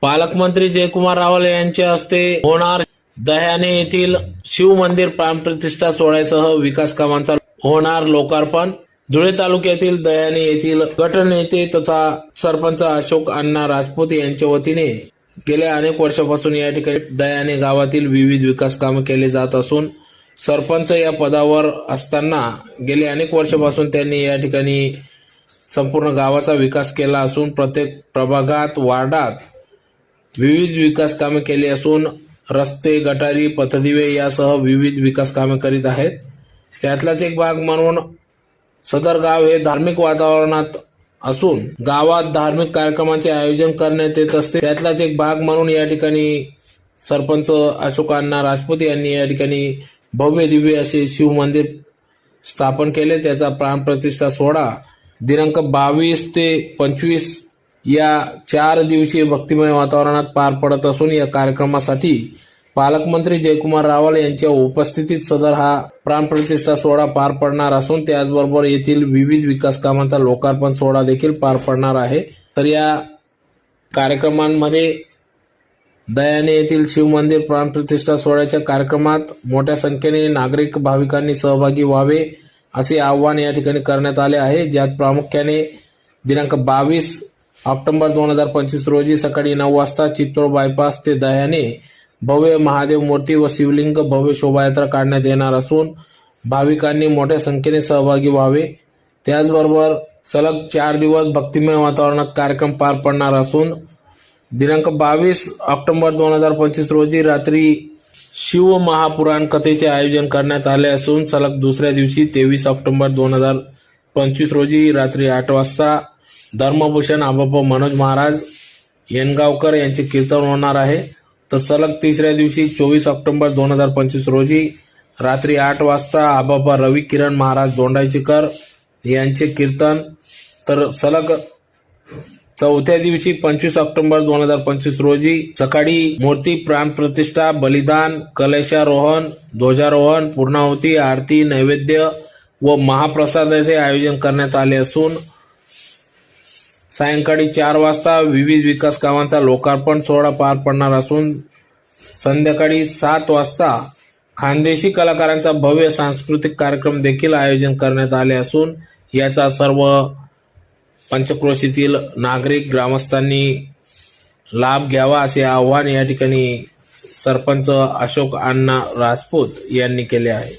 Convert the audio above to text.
पालकमंत्री जयकुमार रावल यांच्या हस्ते होणार दह्याने येथील शिव मंदिर प्राणप्रतिष्ठा सोहळ्यासह विकास कामांचा होणार लोकार्पण। धुळे तालुक्यातील दह्याने येथील गटनेते तथा सरपंच अशोक अण्णा राजपूत यांच्या वतीने गेल्या अनेक वर्षापासून या ठिकाणी दह्याने गावातील विविध विकास कामे केले जात असून सरपंच या पदावर असताना गेले अनेक वर्षापासून त्यांनी या ठिकाणी संपूर्ण गावाचा विकास केला असून प्रत्येक प्रभागात वार्डात विविध विकास कामे केली असून रस्ते, गटारी, पथदिवे यासह विविध विकास कामे करीत आहेत। त्यातलाच एक भाग म्हणून सदर गाव हे धार्मिक वातावरणात असून गावात धार्मिक कार्यक्रमांचे आयोजन करण्यात येत असते। त्यातलाच एक भाग म्हणून या ठिकाणी सरपंच अशोक अण्णा राजपूत यांनी या ठिकाणी भव्य दिव्य असे शिव मंदिर स्थापन केले। त्याचा प्राणप्रतिष्ठा सोहळा दिनांक 22 ते 25 या 4 दिवसीय भक्तिमय वातावरणात पार पडत असून या कार्यक्रमासाठी पालकमंत्री जयकुमार रावल यांच्या उपस्थितीत सदर हा प्राणप्रतिष्ठा सोहळा पार पडणार असून त्याचबरोबर येथील विविध विकास कामांचा लोकार्पण सोहळा देखील पार पडणार आहे। तर या कार्यक्रमांमध्ये दह्याने येथील शिव मंदिर प्राणप्रतिष्ठा सोहळ्याच्या कार्यक्रमात मोठ्या संख्येने नागरिक भाविकांनी सहभागी व्हावे असे आवाहन या ठिकाणी करण्यात आले आहे। ज्यात प्रामुख्याने दिनांक 22 ऑक्टोबर 2025 रोजी सकाळी 9 वाजता चित्तोड बायपास ते दह्याने भव्य महादेव मूर्ती व शिवलिंग भव्य शोभायात्रा काढण्यात येणार असून भाविकांनी मोठ्या संख्येने सहभागी व्हावे। त्याचबरोबर सलग 4 दिवस भक्तिमय वातावरणात कार्यक्रम पार पडणार असून दिनांक 22 ऑक्टोबर 2025 रोजी रात्री शिव महापुराण कथेचे आयोजन करण्यात आले असून सलग दुसऱ्या दिवशी 23 ऑक्टोबर 2025 रोजी रात्री 8 वाजता धर्मभूषण आबापा मनोज महाराज येनगावकर यांचे कीर्तन होणार आहे। तर सलग तिसऱ्या दिवशी 24 ऑक्टोबर 2025 रोजी रात्री 8 वाजता आबापा रवी किरण महाराज दोंडाईचेकर यांचे कीर्तन। तर सलग चौथ्या दिवशी 25 ऑक्टोबर 2025 रोजी सकाळी मूर्ती प्राणप्रतिष्ठा, बलिदान, कलशारोहण, ध्वजारोहण, पूर्णाहुती, आरती, नैवेद्य व महाप्रसादाचे आयोजन करण्यात आले असून सायंकाळी 4 वाजता विविध विकास कामांचा लोकार्पण सोहळा पार पडणार असून संध्याकाळी 7 वाजता खानदेशी कलाकारांचा भव्य सांस्कृतिक कार्यक्रम देखील आयोजन करण्यात आले असून याचा सर्व पंचक्रोशीतील नागरिक ग्रामस्थांनी लाभ घ्यावा असे आवाहन या ठिकाणी सरपंच अशोक अण्णा राजपूत यांनी केले आहे।